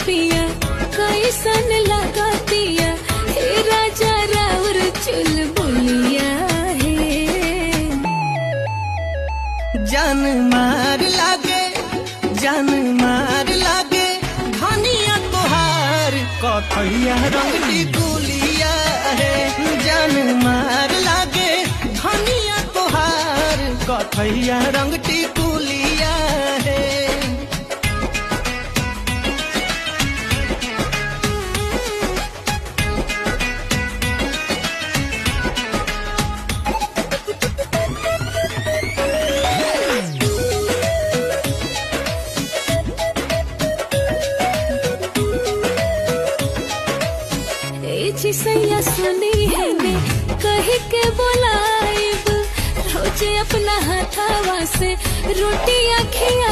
पिया कैसन लगतिया हे राजा राउर चुलबुलिया है। जान मार लागे धनिया तोहार कथैया रंग टिकुलिया है। जान मार लागे धनिया तोहार कथैया रंग टिकुलिया है। सैया सुनी है ने कह के बोलाइब रोजे अपना हाथावा से रोटियां खिया।